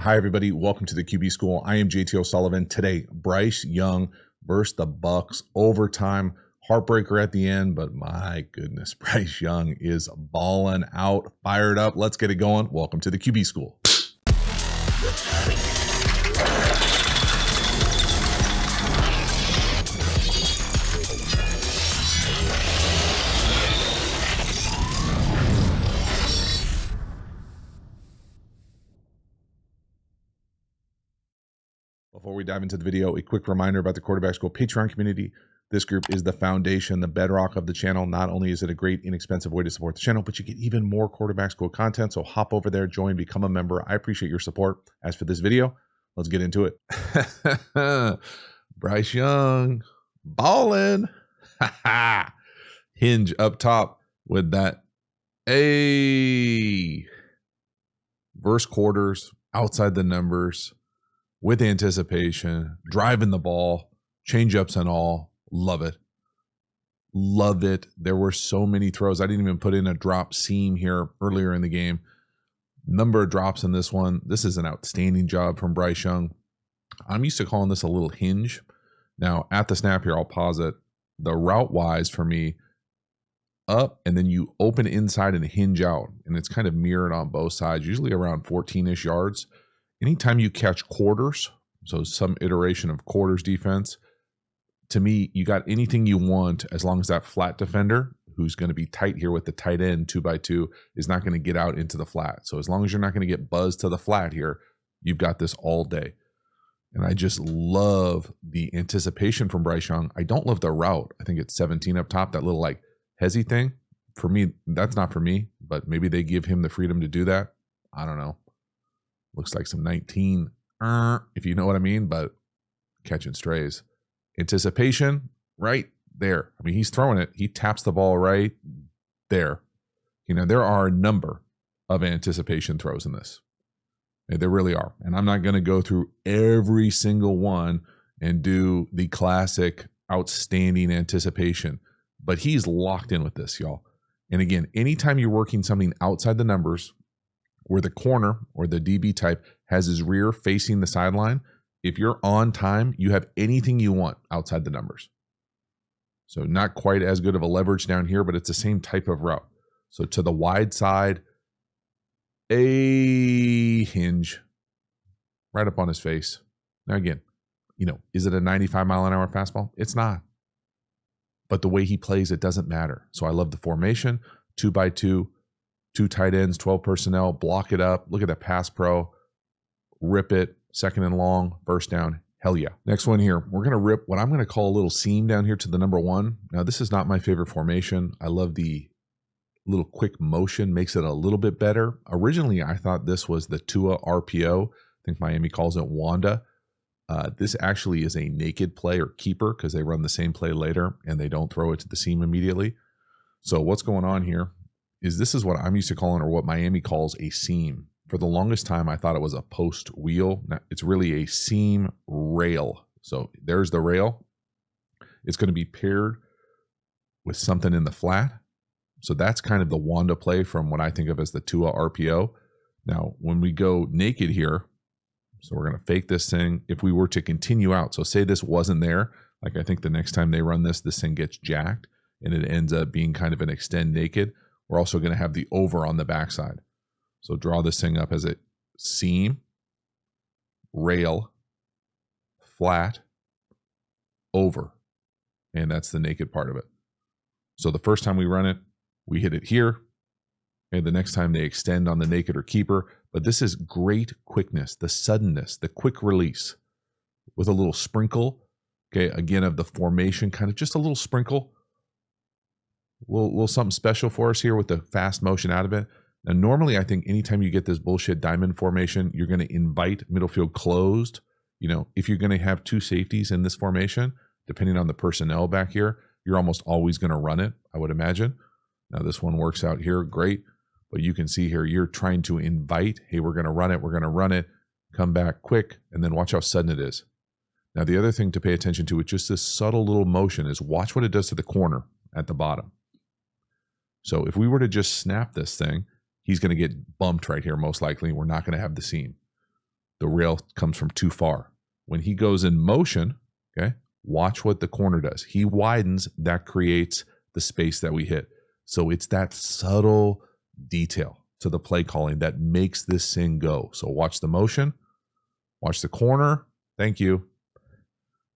Hi, everybody. Welcome to the QB School. I am JT O'Sullivan. Today, Bryce Young versus the Bucks. Overtime. Heartbreaker at the end, but my goodness, Bryce Young is balling out, fired up. Let's get it going. Welcome to the QB School. Before we dive into the video, a quick reminder about the Quarterback School Patreon community. This group is the foundation, the bedrock of the channel. Not only is it a great, inexpensive way to support the channel, but you get even more Quarterback School content. So hop over there, join, become a member. I appreciate your support. As for this video, let's get into it. Bryce Young, ballin'. Hinge up top with that. Verse quarters, outside the numbers, with anticipation, driving the ball, change-ups and all. Love it. Love it. There were so many throws. I didn't even put in a drop seam here earlier in the game. Number of drops in this one. This is an outstanding job from Bryce Young. I'm used to calling this a little hinge. Now, at the snap here, I'll pause it. The route-wise for me, up, and then you open inside and hinge out. And it's kind of mirrored on both sides, usually around 14-ish yards. Anytime you catch quarters, so some iteration of quarters defense, to me, you got anything you want as long as that flat defender, who's going to be tight here with the tight end 2x2, is not going to get out into the flat. So as long as you're not going to get buzzed to the flat here, you've got this all day. And I just love the anticipation from Bryce Young. I don't love the route. I think it's 17 up top, that little like hezzy thing. For me, that's not for me, but maybe they give him the freedom to do that. I don't know. Looks like some 19, if you know what I mean, but catching strays. Anticipation, right there. I mean, he's throwing it. He taps the ball right there. You know, there are a number of anticipation throws in this. There really are. And I'm not going to go through every single one and do the classic outstanding anticipation, but he's locked in with this, y'all. And again, anytime you're working something outside the numbers, where the corner or the DB type has his rear facing the sideline, if you're on time, you have anything you want outside the numbers. So not quite as good of a leverage down here, but it's the same type of route. So to the wide side, a hinge right up on his face. Now again, you know, is it a 95-mile-an-hour fastball? It's not. But the way he plays, it doesn't matter. So I love the formation, 2x2. 2 tight ends, 12 personnel, block it up. Look at that pass pro. Rip it, second and long, first down. Hell yeah. Next one here. We're going to rip what I'm going to call a little seam down here to the number 1. Now, this is not my favorite formation. I love the little quick motion, makes it a little bit better. Originally, I thought this was the Tua RPO. I think Miami calls it Wanda. This actually is a naked play or keeper because they run the same play later and they don't throw it to the seam immediately. So what's going on here is this is what I'm used to calling, or what Miami calls, a seam. For the longest time, I thought it was a post wheel. Now, it's really a seam rail. So there's the rail. It's going to be paired with something in the flat. So that's kind of the Wanda play from what I think of as the Tua RPO. Now, when we go naked here, so we're going to fake this thing. If we were to continue out, so say this wasn't there, like I think the next time they run this thing gets jacked and it ends up being kind of an extend naked. We're also going to have the over on the backside. So draw this thing up as a seam, rail, flat, over. And that's the naked part of it. So the first time we run it, we hit it here. And the next time they extend on the naked or keeper. But this is great quickness, the suddenness, the quick release with a little sprinkle. Okay, again, of the formation, kind of just a little sprinkle. Little something special for us here with the fast motion out of it. Now, normally, I think anytime you get this bullshit diamond formation, you're going to invite middle field closed. You know, if you're going to have 2 safeties in this formation, depending on the personnel back here, you're almost always going to run it, I would imagine. Now, this one works out here, great. But you can see here, you're trying to invite, hey, we're going to run it, come back quick, and then watch how sudden it is. Now, the other thing to pay attention to with just this subtle little motion is watch what it does to the corner at the bottom. So if we were to just snap this thing, he's going to get bumped right here, most likely. We're not going to have the seam. the rail comes from too far. When he goes in motion, okay, watch what the corner does. He widens, that creates the space that we hit. So it's that subtle detail to the play calling that makes this thing go. So watch the motion, watch the corner. Thank you.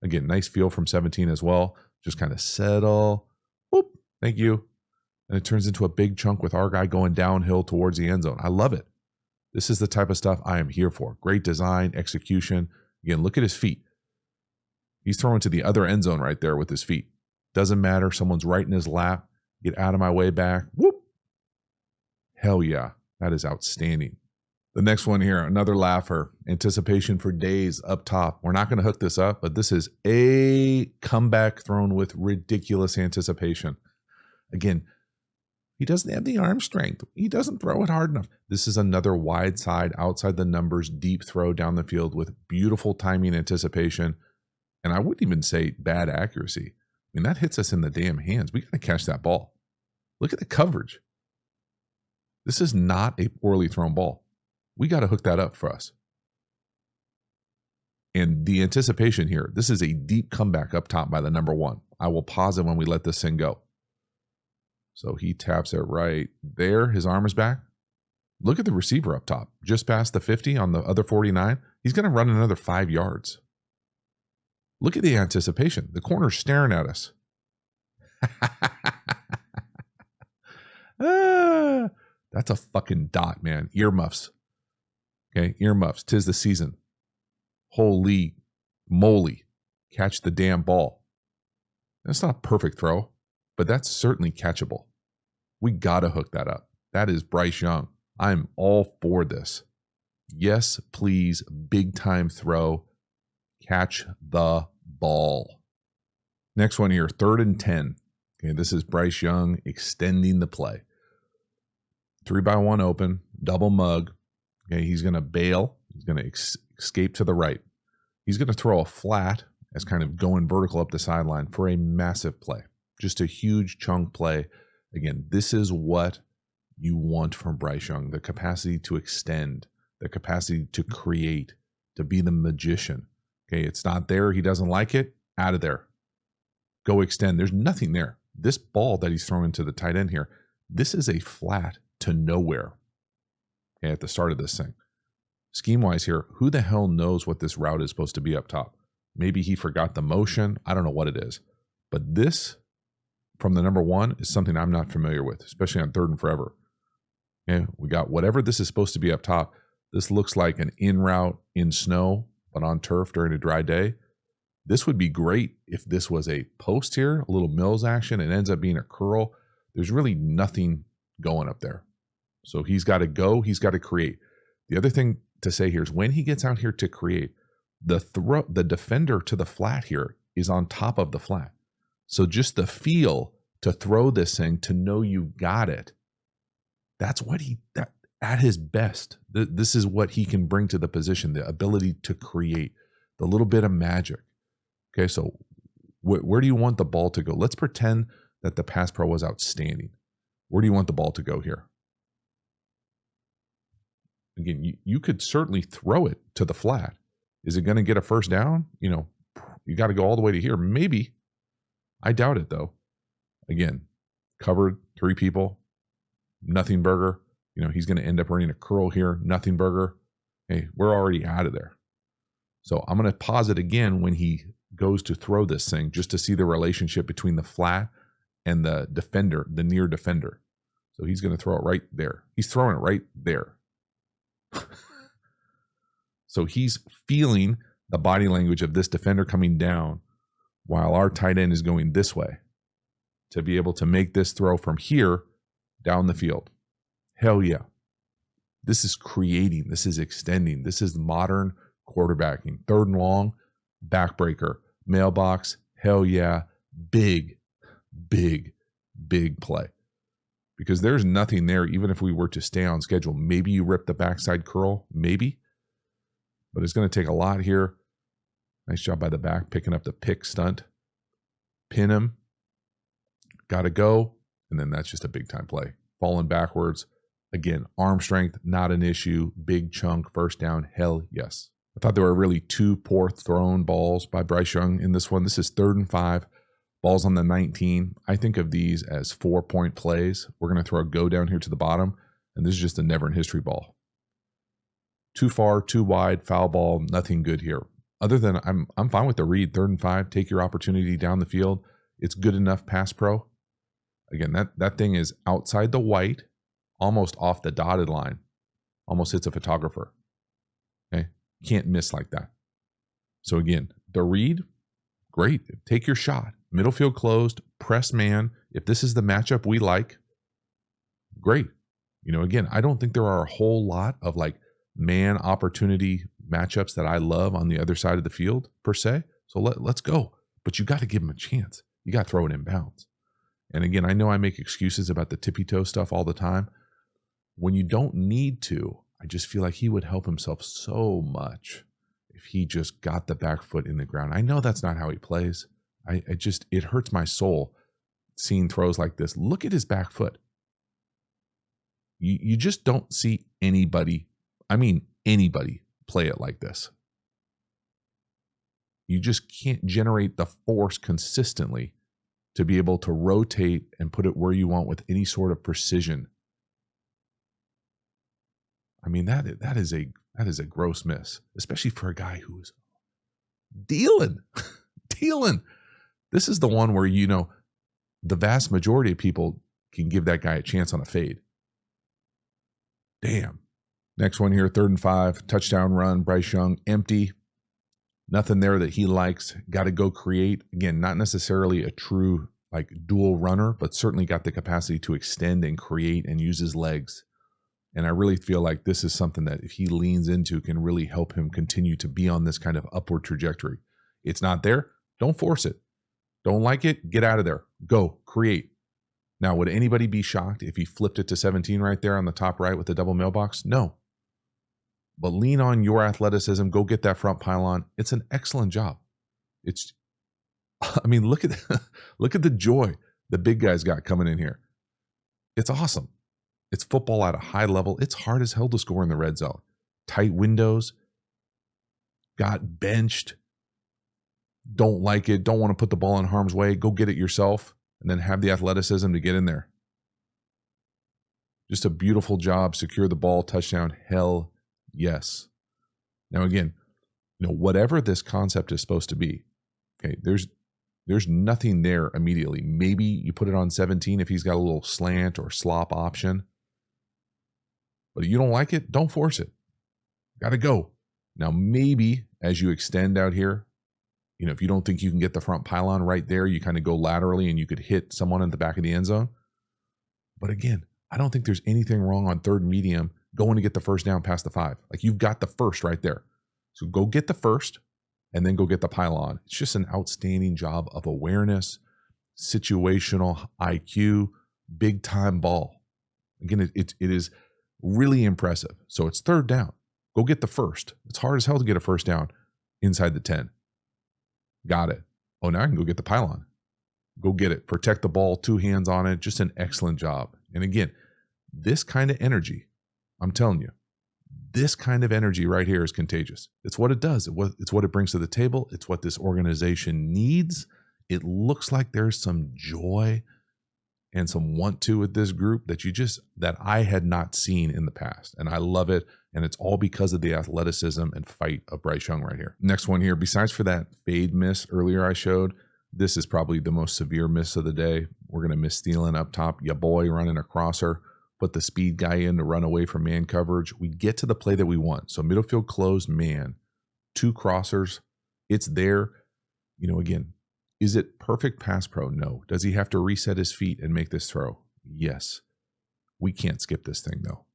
Again, nice feel from 17 as well. Just kind of settle. Whoop. Thank you. And it turns into a big chunk with our guy going downhill towards the end zone. I love it. This is the type of stuff I am here for. Great design, execution. Again, look at his feet. He's throwing to the other end zone right there with his feet. Doesn't matter. Someone's right in his lap. Get out of my way back. Whoop. Hell yeah. That is outstanding. The next one here, another laugher. Anticipation for days up top. We're not going to hook this up, but this is a comeback thrown with ridiculous anticipation. Again, he doesn't have the arm strength. He doesn't throw it hard enough. This is another wide side, outside the numbers, deep throw down the field with beautiful timing, anticipation. And I wouldn't even say bad accuracy. I mean, that hits us in the damn hands. We got to catch that ball. Look at the coverage. This is not a poorly thrown ball. We got to hook that up for us. And the anticipation here, this is a deep comeback up top by the number 1. I will pause it when we let this thing go. So he taps it right there. His arm is back. Look at the receiver up top, just past the 50 on the other 49. He's going to run another 5 yards. Look at the anticipation. The corner's staring at us. That's a fucking dot, man. Earmuffs. Okay, earmuffs. 'Tis the season. Holy moly. Catch the damn ball. That's not a perfect throw, but that's certainly catchable. We got to hook that up. That is Bryce Young. I'm all for this. Yes, please. Big time throw. Catch the ball. Next one here, 3rd and 10. Okay, this is Bryce Young extending the play. 3-by-1 open, double mug. Okay, he's going to bail. He's going to escape to the right. He's going to throw a flat as kind of going vertical up the sideline for a massive play. Just a huge chunk play. Again, this is what you want from Bryce Young. The capacity to extend, the capacity to create, to be the magician. Okay, it's not there. He doesn't like it. Out of there. Go extend. There's nothing there. This ball that he's throwing to the tight end here, this is a flat to nowhere. Okay, at the start of this thing. Scheme-wise here, who the hell knows what this route is supposed to be up top? Maybe he forgot the motion. I don't know what it is. But this, from the number 1, is something I'm not familiar with, especially on 3rd and forever. Okay, we got whatever this is supposed to be up top. This looks like an in route in snow, but on turf during a dry day. This would be great if this was a post here, a little Mills action. It ends up being a curl. There's really nothing going up there. So he's got to go. He's got to create. The other thing to say here is when he gets out here to create, the defender to the flat here is on top of the flat. So just the feel to throw this thing, to know you got it, that's what at his best. This is what he can bring to the position, the ability to create, the little bit of magic. Okay, so where do you want the ball to go? Let's pretend that the pass pro was outstanding. Where do you want the ball to go here? Again, you could certainly throw it to the flat. Is it going to get a first down? You got to go all the way to here. Maybe. I doubt it, though. Again, covered, 3 people, nothing burger. He's going to end up running a curl here, nothing burger. Hey, we're already out of there. So I'm going to pause it again when he goes to throw this thing, just to see the relationship between the flat and the defender, the near defender. So he's going to throw it right there. He's throwing it right there. So he's feeling the body language of this defender coming down while our tight end is going this way to be able to make this throw from here down the field. Hell yeah. This is creating. This is extending. This is modern quarterbacking. 3rd and long, backbreaker, mailbox. Hell yeah. Big, big, big play. Because there's nothing there, even if we were to stay on schedule. Maybe you rip the backside curl, maybe. But it's going to take a lot here. Nice job by the back, picking up the pick stunt. Pin him. Got to go. And then that's just a big time play. Falling backwards. Again, arm strength, not an issue. Big chunk, first down. Hell yes. I thought there were really two poor thrown balls by Bryce Young in this one. This is 3rd and 5, balls on the 19. I think of these as 4-point plays. We're going to throw a go down here to the bottom, and this is just a never in history ball. Too far, too wide, foul ball, nothing good here. Other than I'm fine with the read, 3rd and 5, take your opportunity down the field. It's good enough pass pro. Again, that thing is outside the white, almost off the dotted line. Almost hits a photographer. Okay? Can't miss like that. So again, the read, great. Take your shot. Middle field closed, press man. If this is the matchup we like, great. Again, I don't think there are a whole lot of like man opportunity matchups that I love on the other side of the field per se. So let's go. But you got to give him a chance. You got to throw it in bounds. And again, I know I make excuses about the tippy toe stuff all the time. When you don't need to, I just feel like he would help himself so much if he just got the back foot in the ground. I know that's not how he plays. It hurts my soul seeing throws like this. Look at his back foot. You just don't see anybody play it like this. You just can't generate the force consistently to be able to rotate and put it where you want with any sort of precision. I mean, that is a gross miss, especially for a guy who's dealing. This is the one where, the vast majority of people can give that guy a chance on a fade. Damn. Next one here, 3rd and 5, touchdown run, Bryce Young, empty. Nothing there that he likes. Got to go create. Again, not necessarily a true like dual runner, but certainly got the capacity to extend and create and use his legs. And I really feel like this is something that if he leans into can really help him continue to be on this kind of upward trajectory. It's not there. Don't force it. Don't like it. Get out of there. Go create. Now, would anybody be shocked if he flipped it to 17 right there on the top right with the double mailbox? No. But lean on your athleticism. Go get that front pylon. It's an excellent job. Look at the joy the big guys got coming in here. It's awesome. It's football at a high level. It's hard as hell to score in the red zone. Tight windows. Got benched. Don't like it. Don't want to put the ball in harm's way. Go get it yourself and then have the athleticism to get in there. Just a beautiful job. Secure the ball. Touchdown. Hell yes. Now again, whatever this concept is supposed to be, okay, there's nothing there immediately. Maybe you put it on 17 if he's got a little slant or slop option. But if you don't like it, don't force it. Got to go. Now, maybe as you extend out here, if you don't think you can get the front pylon right there, you kind of go laterally and you could hit someone in the back of the end zone. But again, I don't think there's anything wrong on 3rd and medium going to get the first down past the 5. Like you've got the first right there. So go get the first and then go get the pylon. It's just an outstanding job of awareness, situational IQ, big time ball. Again, it is really impressive. So it's 3rd down. Go get the first. It's hard as hell to get a first down inside the 10. Got it. Oh, now I can go get the pylon. Go get it. Protect the ball, 2 hands on it. Just an excellent job. And again, this kind of energy, I'm telling you, this kind of energy right here is contagious. It's what it does. It's what it brings to the table. It's what this organization needs. It looks like there's some joy and some want to with this group that I had not seen in the past. And I love it. And it's all because of the athleticism and fight of Bryce Young right here. Next one here, besides for that fade miss earlier I showed, this is probably the most severe miss of the day. We're going to miss Thielen up top. Ya boy running a crosser. Put the speed guy in to run away from man coverage. We get to the play that we want. So middle field closed man, 2 crossers. It's there. Again, is it perfect pass pro? No. Does he have to reset his feet and make this throw? Yes. We can't skip this thing though.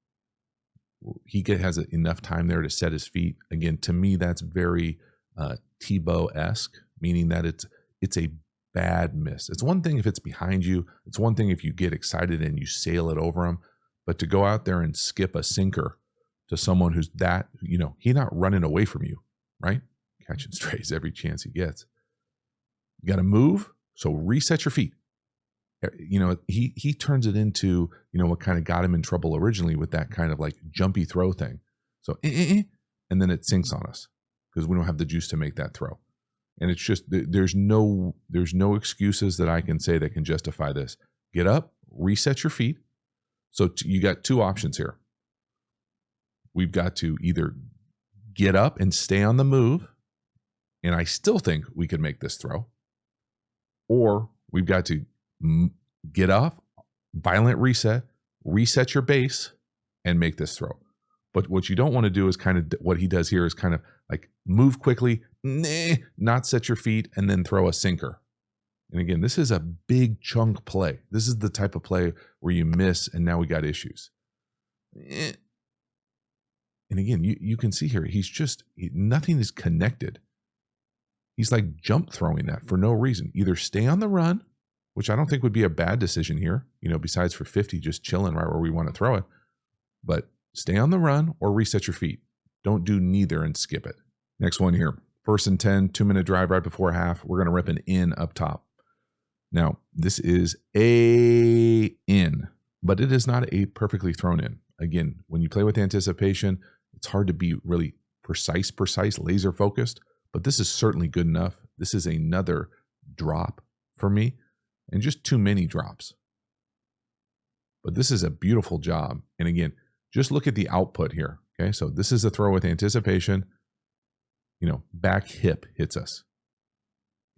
He has enough time there to set his feet. Again, to me, that's very Tebow-esque, meaning that it's a bad miss. It's one thing if it's behind you. It's one thing if you get excited and you sail it over him. But to go out there and skip a sinker to someone who's he's not running away from you, right? Catching strays every chance he gets. You got to move. So reset your feet. He turns it into, what kind of got him in trouble originally with that kind of like jumpy throw thing. So, and then it sinks on us. because we don't have the juice to make that throw. And it's just, there's no excuses that I can say that can justify this. Get up, reset your feet. So you got two options here. We've got to either get up and stay on the move, and I still think we could make this throw, or we've got to get off, violent reset, reset your base, and make this throw. But what you don't want to do is kind of what he does here is kind of like move quickly, not set your feet, and then throw a sinker. And again, this is a big chunk play. This is the type of play where you miss, and now we got issues. And again, you can see here, nothing is connected. He's like jump throwing that for no reason. Either stay on the run, which I don't think would be a bad decision here, besides for 50, just chilling right where we want to throw it. But stay on the run or reset your feet. Don't do neither and skip it. Next one here. 1st and 10, 2-minute drive right before half. We're going to rip an in up top. Now, this is a in, but it is not a perfectly thrown in. Again, when you play with anticipation, it's hard to be really precise, laser focused, but this is certainly good enough. This is another drop for me, and just too many drops. But this is a beautiful job. And again, just look at the output here. Okay, so this is a throw with anticipation. Back hip hits us.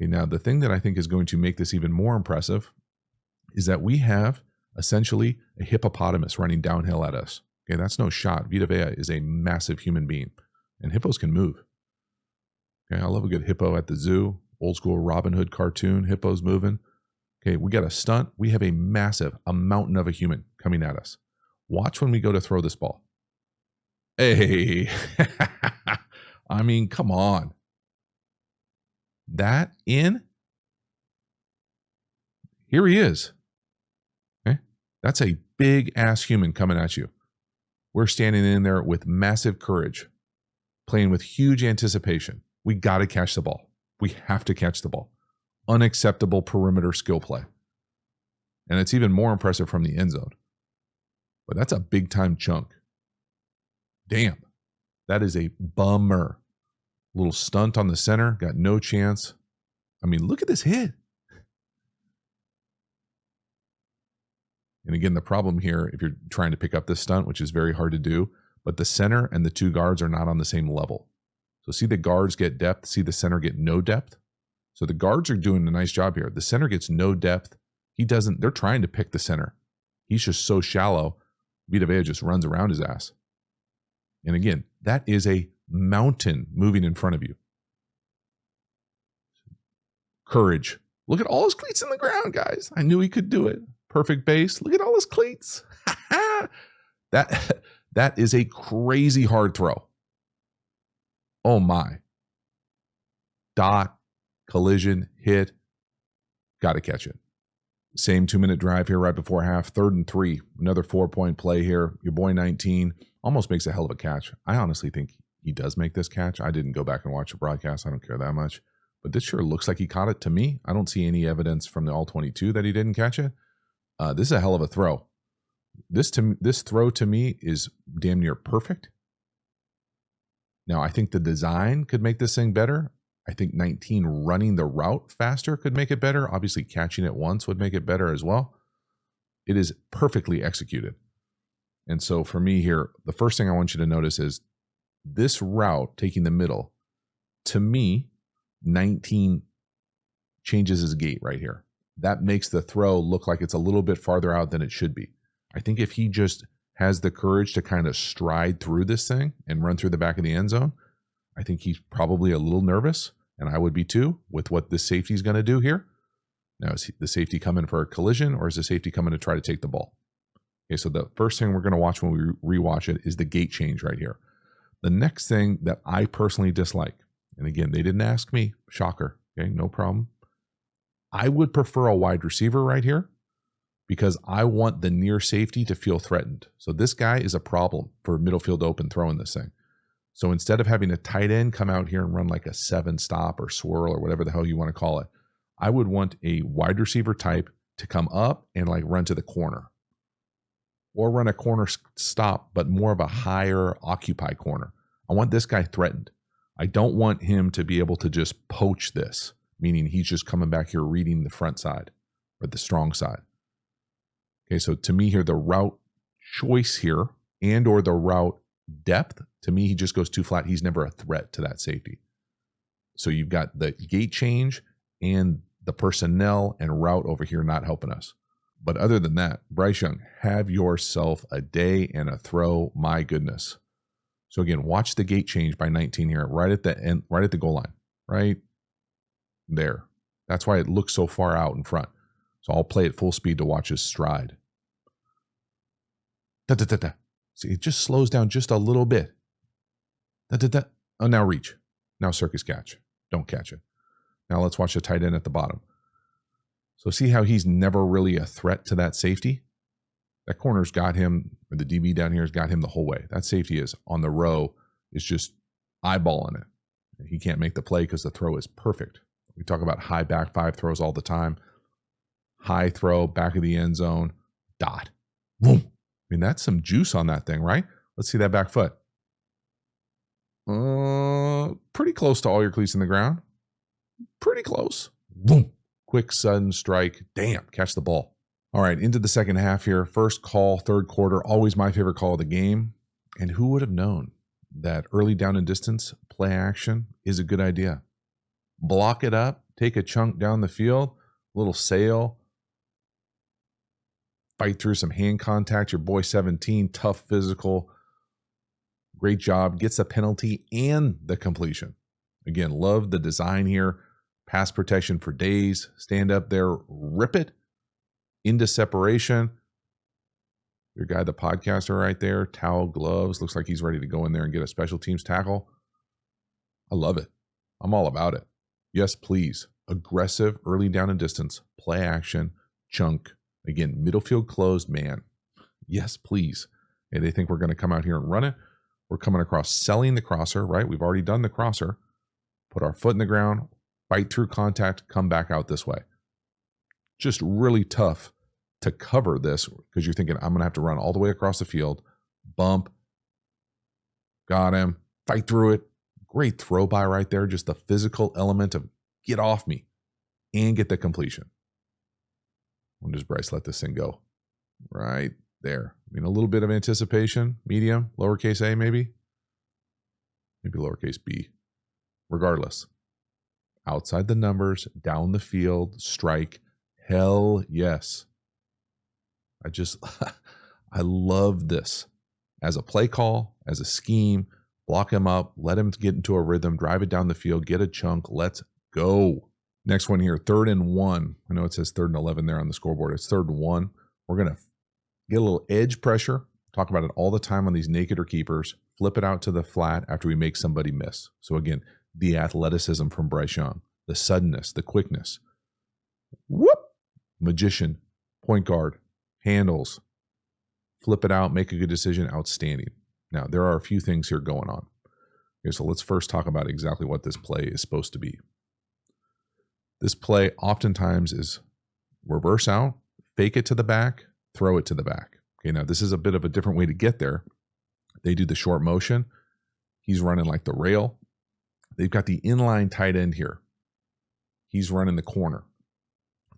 Okay, now the thing that I think is going to make this even more impressive is that we have essentially a hippopotamus running downhill at us. Okay, that's no shot. Vita Vea is a massive human being, and hippos can move. Okay, I love a good hippo at the zoo, old school Robin Hood cartoon, hippos moving. Okay, we got a stunt. We have a mountain of a human coming at us. Watch when we go to throw this ball. Hey, I mean, come on. That in? Here he is. Okay, that's a big ass human coming at you. We're standing in there with massive courage, playing with huge anticipation. We got to catch the ball. We have to catch the ball. Unacceptable perimeter skill play. And it's even more impressive from the end zone. But that's a big time chunk. Damn. That is a bummer. Little stunt on the center. Got no chance. I mean, look at this hit. And again, the problem here, if you're trying to pick up this stunt, which is very hard to do, but the center and the two guards are not on the same level. So see the guards get depth, see the center get no depth. So the guards are doing a nice job here. The center gets no depth. They're trying to pick the center. He's just so shallow. Vita Vea just runs around his ass. And again, that is a mountain moving in front of you. Courage. Look at all his cleats in the ground, guys. I knew he could do it. Perfect base. Look at all his cleats. That is a crazy hard throw. Oh my. Dot, collision, hit. Got to catch it. Same 2-minute drive here right before half. 3rd and 3. Another 4-point play here. Your boy 19 almost makes a hell of a catch. I honestly think he does make this catch. I didn't go back and watch the broadcast. I don't care that much. But this sure looks like he caught it to me. I don't see any evidence from the All-22 that he didn't catch it. This is a hell of a throw. This throw to me is damn near perfect. Now, I think the design could make this thing better. I think 19 running the route faster could make it better. Obviously, catching it once would make it better as well. It is perfectly executed. And so for me here, the first thing I want you to notice is this route taking the middle. To me, 19 changes his gait right here. That makes the throw look like it's a little bit farther out than it should be. I think if he just has the courage to kind of stride through this thing and run through the back of the end zone, I think he's probably a little nervous, and I would be too, with what the safety is going to do here. Now, is the safety coming for a collision, or is the safety coming to try to take the ball? Okay, so the first thing we're going to watch when we rewatch it is the gate change right here. The next thing that I personally dislike, and again, they didn't ask me, shocker, okay, no problem. I would prefer a wide receiver right here because I want the near safety to feel threatened. So this guy is a problem for middle field open throwing this thing. So instead of having a tight end come out here and run like a 7-stop or swirl or whatever the hell you want to call it, I would want a wide receiver type to come up and like run to the corner or run a corner stop, but more of a higher occupy corner. I want this guy threatened. I don't want him to be able to just poach this, meaning he's just coming back here reading the front side or the strong side. Okay, so to me here, the route choice here and or the route depth, to me, he just goes too flat. He's never a threat to that safety. So you've got the gate change and the personnel and route over here not helping us. But other than that, Bryce Young, have yourself a day and a throw. My goodness. So again, watch the gate change by 19 here, right at the end, right at the goal line, right there. That's why it looks so far out in front. So I'll play at full speed to watch his stride. See, it just slows down just a little bit. Oh, now reach. Now circus catch. Don't catch it. Now let's watch the tight end at the bottom. So see how he's never really a threat to that safety? That corner's got him, or the DB down here has got him the whole way. That safety is on the row, is just eyeballing it. He can't make the play because the throw is perfect. We talk about high back five throws all the time. High throw, back of the end zone, dot. Boom. I mean, that's some juice on that thing, right? Let's see that back foot. Pretty close to all your cleats in the ground. Pretty close. Boom. Quick, sudden strike. Damn, catch the ball. All right, into the second half here. First call, third quarter, always my favorite call of the game. And who would have known that early down and distance play action is a good idea? Block it up, take a chunk down the field, little sail, fight through some hand contact. Your boy 17, tough physical. Great job. Gets the penalty and the completion. Again, love the design here. Pass protection for days. Stand up there, rip it into separation. Your guy, the podcaster right there, towel, gloves. Looks like he's ready to go in there and get a special teams tackle. I love it. I'm all about it. Yes, please. Aggressive, early down and distance, play action, chunk. Again, middle field closed man. Yes, please. Hey, they think we're going to come out here and run it. We're coming across selling the crosser, right? We've already done the crosser. Put our foot in the ground, fight through contact, come back out this way. Just really tough to cover this because you're thinking, I'm going to have to run all the way across the field, bump, got him, fight through it. Great throw by right there. Just the physical element of get off me and get the completion. When does Bryce let this thing go? Right there. I mean, a little bit of anticipation, medium, lowercase a maybe lowercase b. Regardless, outside the numbers, down the field, strike. Hell yes. I love this as a play call, as a scheme. Block him up, let him get into a rhythm, drive it down the field, get a chunk. Let's go. Next one here, 3rd and 1. I know it says 3rd and 11 there on the scoreboard. It's 3rd and 1. We're going to get a little edge pressure. Talk about it all the time on these naked or keepers. Flip it out to the flat after we make somebody miss. So again, the athleticism from Bryce Young, the suddenness, the quickness. Whoop! Magician, point guard, handles. Flip it out, make a good decision, outstanding. Now, there are a few things here going on. Okay, so let's first talk about exactly what this play is supposed to be. This play oftentimes is reverse out, fake it to the back, throw it to the back. Okay, now this is a bit of a different way to get there. They do the short motion. He's running like the rail. They've got the inline tight end here. He's running the corner.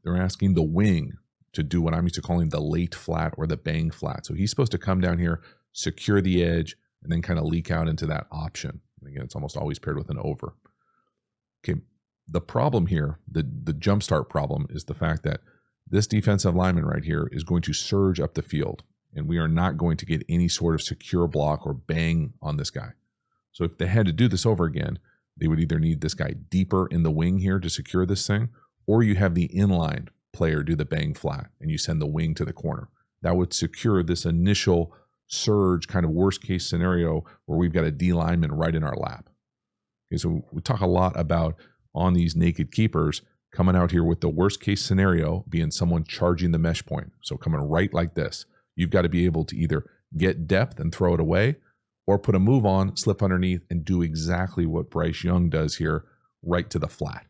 They're asking the wing to do what I'm used to calling the late flat or the bang flat. So he's supposed to come down here, secure the edge, and then kind of leak out into that option. And again, it's almost always paired with an over. Okay, the problem here, the jumpstart problem, is the fact that this defensive lineman right here is going to surge up the field, and we are not going to get any sort of secure block or bang on this guy. So if they had to do this over again, they would either need this guy deeper in the wing here to secure this thing, or you have the inline player do the bang flat and you send the wing to the corner. That would secure this initial surge kind of worst case scenario where we've got a D lineman right in our lap. Okay, so we talk a lot about on these naked keepers coming out here with the worst case scenario being someone charging the mesh point. So coming right like this, you've got to be able to either get depth and throw it away or put a move on, slip underneath, and do exactly what Bryce Young does here, right to the flat.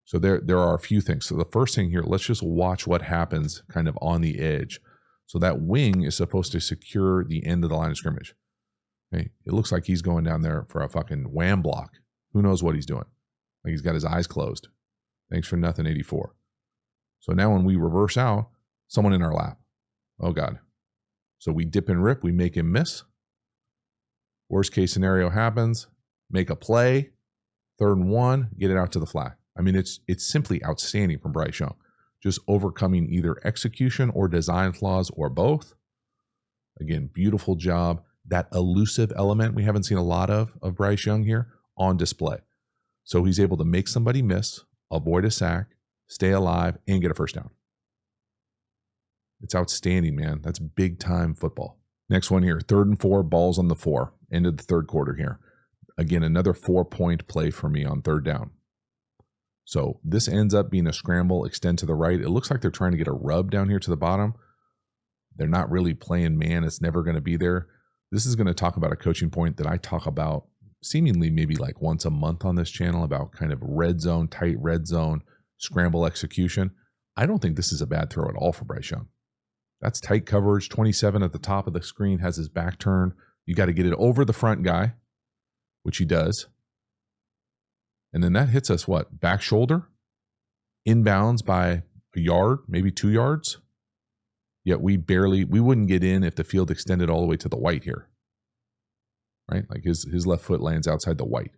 So there are a few things. So the first thing here, let's just watch what happens kind of on the edge. So that wing is supposed to secure the end of the line of scrimmage. Hey, it looks like he's going down there for a fucking wham block. Who knows what he's doing? Like he's got his eyes closed. Thanks for nothing, 84. So now when we reverse out, someone in our lap. Oh, God. So we dip and rip. We make him miss. Worst case scenario happens. Make a play. 3rd and 1. Get it out to the flag. I mean, it's simply outstanding from Bryce Young. Just overcoming either execution or design flaws or both. Again, beautiful job. That elusive element we haven't seen a lot of Bryce Young here on display. So he's able to make somebody miss, avoid a sack, stay alive, and get a first down. It's outstanding, man. That's big time football. Next one here, 3rd and 4, balls on the 4. End of the 3rd quarter here. Again, another 4-point play for me on 3rd down. So this ends up being a scramble, extend to the right. It looks like they're trying to get a rub down here to the bottom. They're not really playing man. It's never going to be there. This is going to talk about a coaching point that I talk about seemingly maybe like once a month on this channel about kind of red zone, tight red zone, scramble execution. I don't think this is a bad throw at all for Bryce Young. That's tight coverage. 27 at the top of the screen, has his back turned. You got to get it over the front guy, which he does. And then that hits us, what? Back shoulder? Inbounds by a yard, maybe 2 yards. Yet we wouldn't get in if the field extended all the way to the white here. Right? Like his left foot lands outside the white.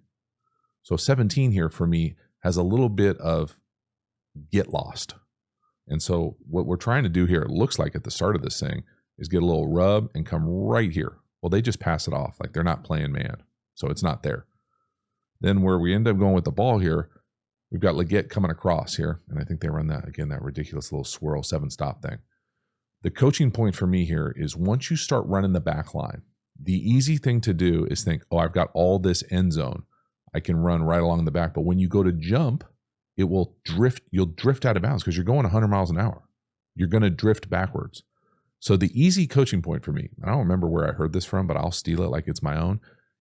So 17 here for me has a little bit of get lost. And so what we're trying to do here, it looks like at the start of this thing, is get a little rub and come right here. Well, they just pass it off like they're not playing man. So it's not there. Then where we end up going with the ball here, we've got Leggett coming across here. And I think they run that, again, that ridiculous little swirl 7-stop thing. The coaching point for me here is once you start running the back line, the easy thing to do is think, oh, I've got all this end zone. I can run right along the back. But when you go to jump, it will drift. You'll drift out of bounds because you're going 100 miles an hour. You're going to drift backwards. So the easy coaching point for me, I don't remember where I heard this from, but I'll steal it like it's my own,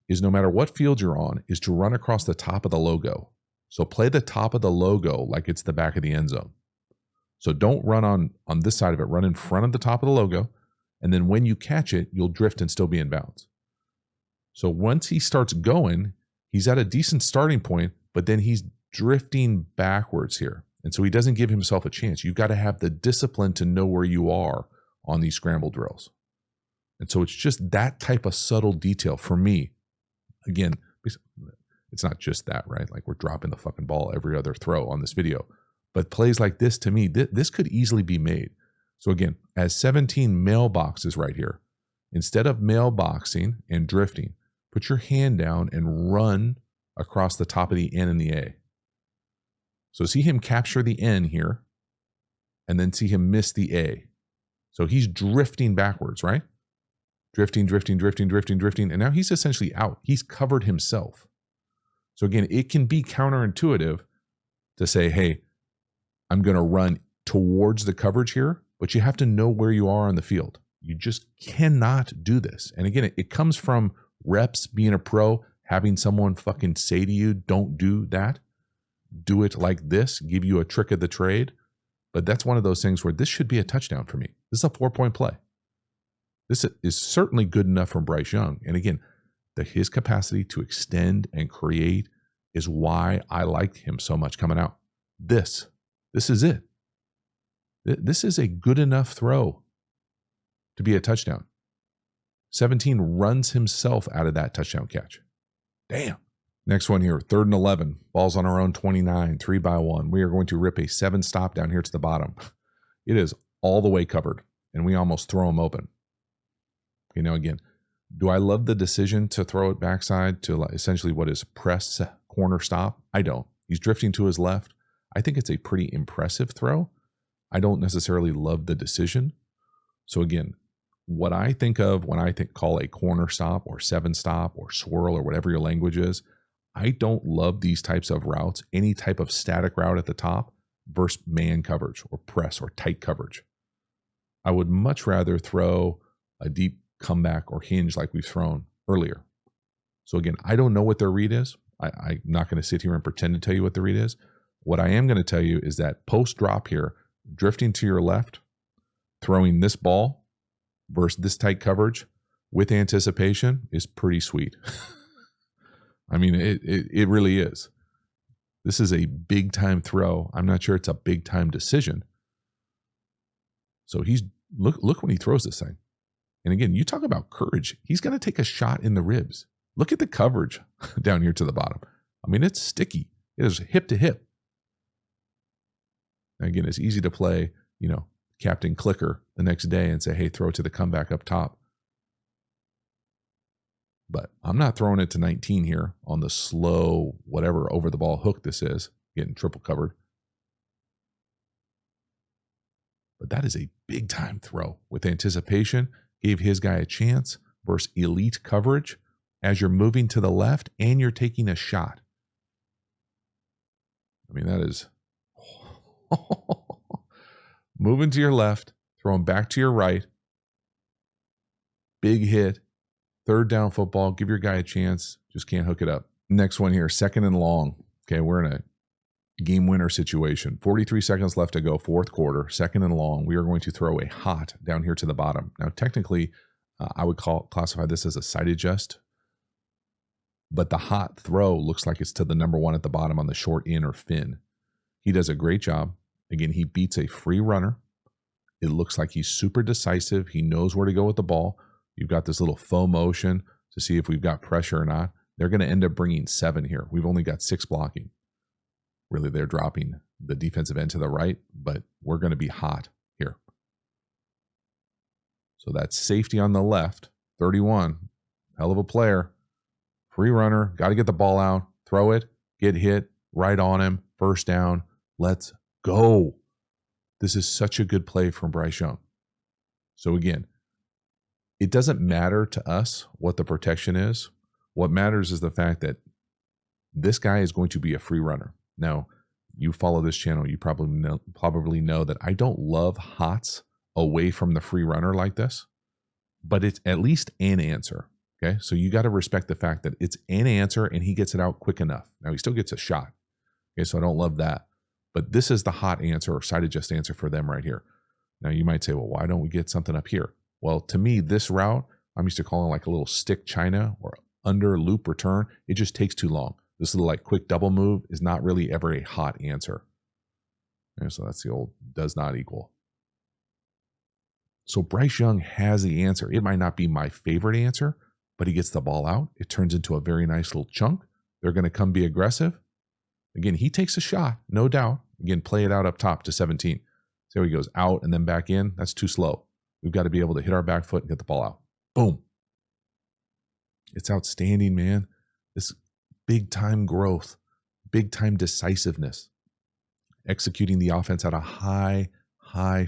is no matter what field you're on, is to run across the top of the logo. So play the top of the logo like it's the back of the end zone. So don't run on this side of it. Run in front of the top of the logo. And then when you catch it, you'll drift and still be in bounds. So once he starts going, he's at a decent starting point, but then he's drifting backwards here. And so he doesn't give himself a chance. You've got to have the discipline to know where you are on these scramble drills. And so it's just that type of subtle detail for me. Again, it's not just that, right? Like we're dropping the fucking ball every other throw on this video. But plays like this, to me, this could easily be made. So again, as 17 mailboxes right here, instead of mailboxing and drifting, put your hand down and run across the top of the N and the A. So see him capture the N here, and then see him miss the A. So he's drifting backwards, right? Drifting, and now he's essentially out. He's covered himself. So again, it can be counterintuitive to say, hey, I'm going to run towards the coverage here, but you have to know where you are on the field. You just cannot do this. And again, it comes from reps, being a pro, having someone fucking say to you, don't do that. Do it like this, give you a trick of the trade. But that's one of those things where this should be a touchdown for me. This is a 4-point play. This is certainly good enough from Bryce Young. And again, his capacity to extend and create is why I liked him so much coming out. This is it. This is a good enough throw to be a touchdown. 17 runs himself out of that touchdown catch. Damn. Next one here, 3rd and 11. Ball's on our own 29, 3-by-1. We are going to rip a 7-stop down here to the bottom. It is all the way covered, and we almost throw him open. Okay, now again, do I love the decision to throw it backside to essentially what is press corner stop? I don't. He's drifting to his left. I think it's a pretty impressive throw. I don't necessarily love the decision. So again, what I think of when I call a corner stop or 7-stop or swirl or whatever your language is, I don't love these types of routes, any type of static route at the top versus man coverage or press or tight coverage. I would much rather throw a deep comeback or hinge like we've thrown earlier. So again, I don't know what their read is. I'm not going to sit here and pretend to tell you what the read is. What I am going to tell you is that post drop here, drifting to your left, throwing this ball versus this tight coverage, with anticipation is pretty sweet. I mean, it really is. This is a big time throw. I'm not sure it's a big time decision. So he's look when he throws this thing. And again, you talk about courage. He's going to take a shot in the ribs. Look at the coverage down here to the bottom. I mean, it's sticky. It is hip to hip. Now, again, it's easy to play, Captain Clicker the next day and say, hey, throw it to the comeback up top. But I'm not throwing it to 19 here on the slow, whatever over the ball hook this is, getting triple covered. But that is a big time throw with anticipation. Gave his guy a chance versus elite coverage as you're moving to the left and you're taking a shot. I mean, that is moving to your left, throwing back to your right. Big hit. Third down football. Give your guy a chance. Just can't hook it up. Next one here, 2nd and long. Okay, we're in a game winner situation. 43 seconds left to go, 4th quarter, 2nd and long. We are going to throw a hot down here to the bottom. Now, technically, I would classify this as a side adjust, but the hot throw looks like it's to the number 1 at the bottom on the short in or fin. He does a great job. Again, he beats a free runner. It looks like he's super decisive. He knows where to go with the ball. You've got this little faux motion to see if we've got pressure or not. They're going to end up bringing 7 here. We've only got 6 blocking. Really, they're dropping the defensive end to the right, but we're going to be hot here. So that's safety on the left, 31. Hell of a player. Free runner, got to get the ball out, throw it, get hit, right on him, 1st down. Let's go. This is such a good play from Bryce Young. So again, it doesn't matter to us what the protection is. What matters is the fact that this guy is going to be a free runner. Now, you follow this channel, you probably know that I don't love hots away from the free runner like this, but it's at least an answer. Okay, so you got to respect the fact that it's an answer and he gets it out quick enough. Now, he still gets a shot. Okay, so I don't love that. But this is the hot answer or side adjust answer for them right here. Now, you might say, well, why don't we get something up here? Well, to me, this route, I'm used to calling like a little stick China or under loop return. It just takes too long. This little like quick double move is not really ever a hot answer. And so that's the old does not equal. So Bryce Young has the answer. It might not be my favorite answer, but he gets the ball out. It turns into a very nice little chunk. They're going to come be aggressive. Again, he takes a shot, no doubt. Again, play it out up top to 17. So he goes out and then back in. That's too slow. We've got to be able to hit our back foot and get the ball out. Boom. It's outstanding, man. This big time growth, big time decisiveness, executing the offense at a high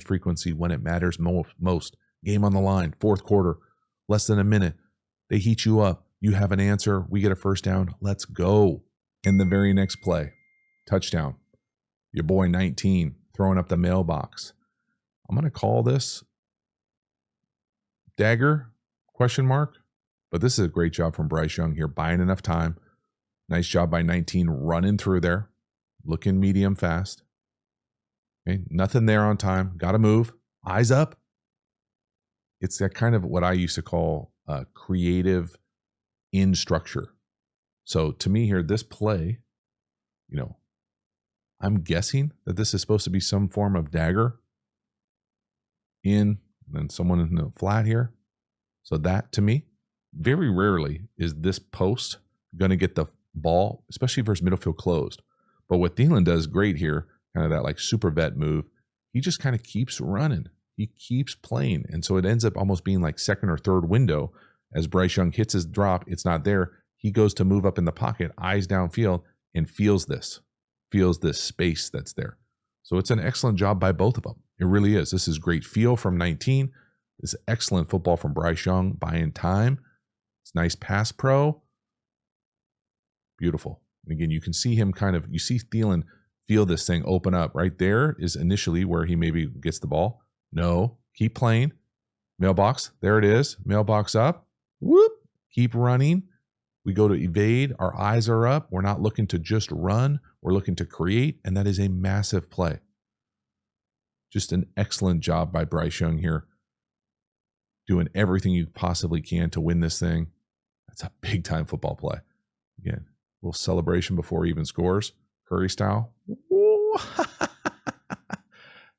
frequency when it matters most. Game on the line, 4th quarter, less than a minute. They heat you up. You have an answer. We get a 1st down. Let's go. In the very next play, touchdown. Your boy 19 throwing up the mailbox. I'm going to call this dagger, ? But this is a great job from Bryce Young here, buying enough time. Nice job by 19 running through there, looking medium fast. Okay, nothing there on time. Got to move. Eyes up. It's that kind of what I used to call creative in structure. So to me here, this play, I'm guessing that this is supposed to be some form of dagger in, and then someone in the flat here. So that to me, very rarely is this post going to get the ball, especially versus middle field closed. But what Thielen does great here, kind of that like super vet move, he just kind of keeps running. He keeps playing. And so it ends up almost being like 2nd or 3rd window as Bryce Young hits his drop. It's not there. He goes to move up in the pocket, eyes downfield, and feels this space that's there. So it's an excellent job by both of them. It really is. This is great feel from 19. This is excellent football from Bryce Young, buying time. It's nice pass pro. Beautiful. And again, you can see him you see Thielen feel this thing open up. Right there is initially where he maybe gets the ball. No, keep playing. Mailbox, there it is. Mailbox up. Whoop. Keep running. We go to evade. Our eyes are up. We're not looking to just run. We're looking to create, and that is a massive play. Just an excellent job by Bryce Young here. doing everything you possibly can to win this thing. That's a big time football play. Again, a little celebration before he even scores, Curry style.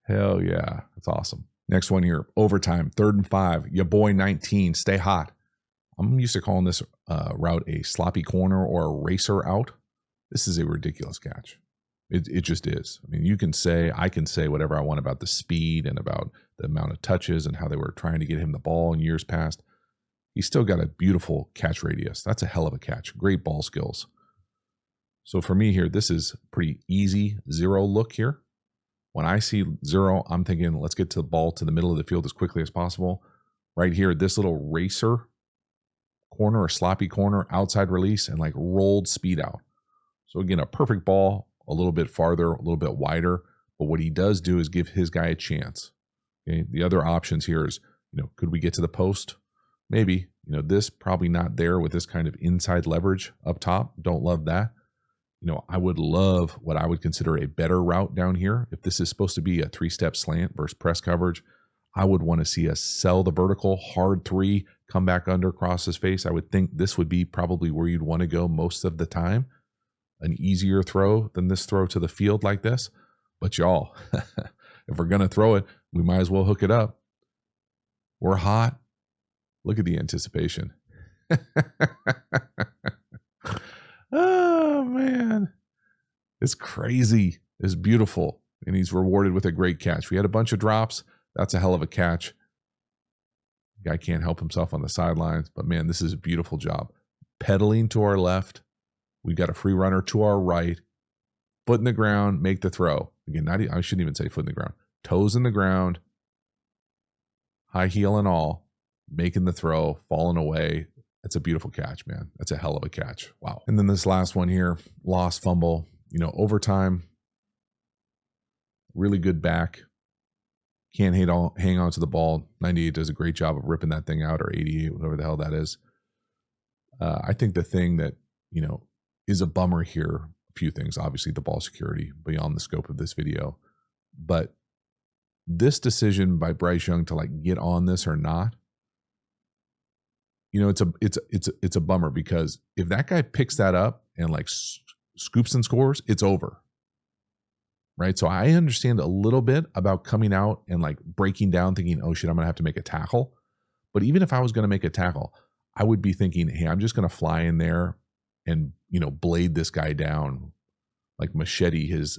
Hell yeah, that's awesome. Next one here, overtime, 3rd and 5. Your boy 19, stay hot. I'm used to calling this route a sloppy corner or a racer out. This is a ridiculous catch. It just is. I mean, I can say whatever I want about the speed and about the amount of touches and how they were trying to get him the ball in years past. He's still got a beautiful catch radius. That's a hell of a catch. Great ball skills. So for me here, this is pretty easy 0 look here. When I see 0, I'm thinking, let's get to the ball to the middle of the field as quickly as possible. Right here, this little racer corner or sloppy corner, outside release, and like rolled speed out. So again, a perfect ball, a little bit farther, a little bit wider. But what he does do is give his guy a chance. Okay. The other options here is, could we get to the post? Maybe. This probably not there with this kind of inside leverage up top. Don't love that. I would love what I would consider a better route down here. If this is supposed to be a 3-step slant versus press coverage, I would want to see us sell the vertical, hard 3, come back under, cross his face. I would think this would be probably where you'd want to go most of the time. An easier throw than this throw to the field like this. But y'all, if we're going to throw it, we might as well hook it up. We're hot. Look at the anticipation. Oh, man. It's crazy. It's beautiful. And he's rewarded with a great catch. We had a bunch of drops. That's a hell of a catch. Guy can't help himself on the sidelines. But, man, this is a beautiful job. Pedaling to our left. We've got a free runner to our right. Foot in the ground, make the throw. Again, I shouldn't even say foot in the ground. Toes in the ground. High heel and all. Making the throw, falling away. That's a beautiful catch, man. That's a hell of a catch. Wow. And then this last one here, lost fumble. Overtime. Really good back. Can't hang on to the ball. 98 does a great job of ripping that thing out, or 88, whatever the hell that is. I think the thing that, is a bummer here, a few things. Obviously, the ball security beyond the scope of this video. But this decision by Bryce Young to get on this or not, it's a bummer, because if that guy picks that up and scoops and scores, it's over. Right? So I understand a little bit about coming out and breaking down, thinking, oh shit, I'm going to have to make a tackle. But even if I was going to make a tackle, I would be thinking, hey, I'm just going to fly in there and, blade this guy down, machete his,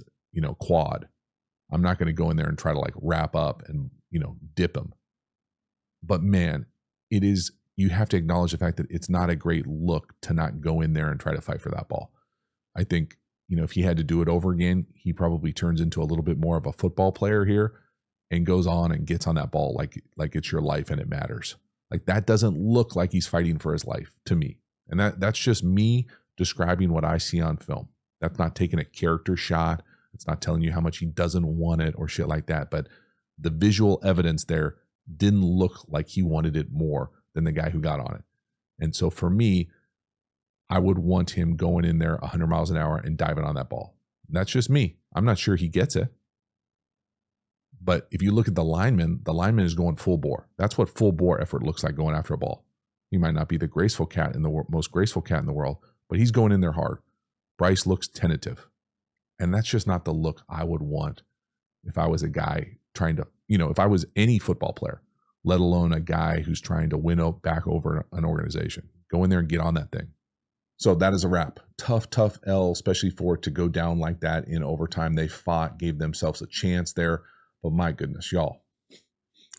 quad. I'm not going to go in there and try to wrap up and, dip him. But man, you have to acknowledge the fact that it's not a great look to not go in there and try to fight for that ball. I think, if he had to do it over again, he probably turns into a little bit more of a football player here and goes on and gets on that ball like it's your life and it matters. That doesn't look like he's fighting for his life to me. And that's just me describing what I see on film. That's not taking a character shot. It's not telling you how much he doesn't want it or shit like that. But the visual evidence there didn't look like he wanted it more than the guy who got on it. And so for me, I would want him going in there 100 miles an hour and diving on that ball. That's just me. I'm not sure he gets it. But if you look at the lineman is going full bore. That's what full bore effort looks like going after a ball. He might not be the graceful cat in the most graceful cat in the world, but he's going in there hard. Bryce looks tentative. And that's just not the look I would want if I was a guy trying to, if I was any football player, let alone a guy who's trying to win back over an organization. Go in there and get on that thing. So that is a wrap. Tough L, especially for it to go down like that in overtime. They fought, gave themselves a chance there. But my goodness, y'all,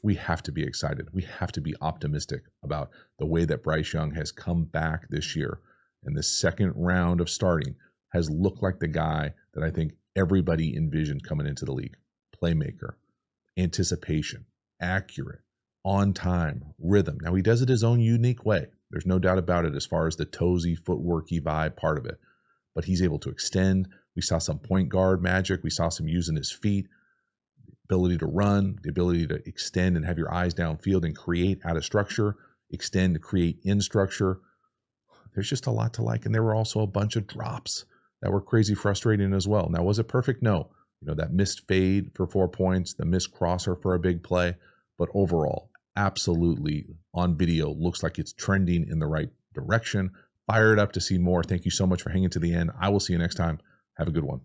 we have to be excited. We have to be optimistic about the way that Bryce Young has come back this year. And the second round of starting has looked like the guy that I think everybody envisioned coming into the league. Playmaker, anticipation, accurate, on time, rhythm. Now, he does it his own unique way. There's no doubt about it as far as the toesy, footworky vibe part of it. But he's able to extend. We saw some point guard magic. We saw some using his feet, ability to run, the ability to extend and have your eyes downfield and create out of structure, extend to create in structure. There's just a lot to like. And there were also a bunch of drops that were crazy frustrating as well. Now, was it perfect? No. That missed fade for 4 points, the missed crosser for a big play. But overall, absolutely on video looks like it's trending in the right direction. Fire it up to see more. Thank you so much for hanging to the end. I will see you next time. Have a good one.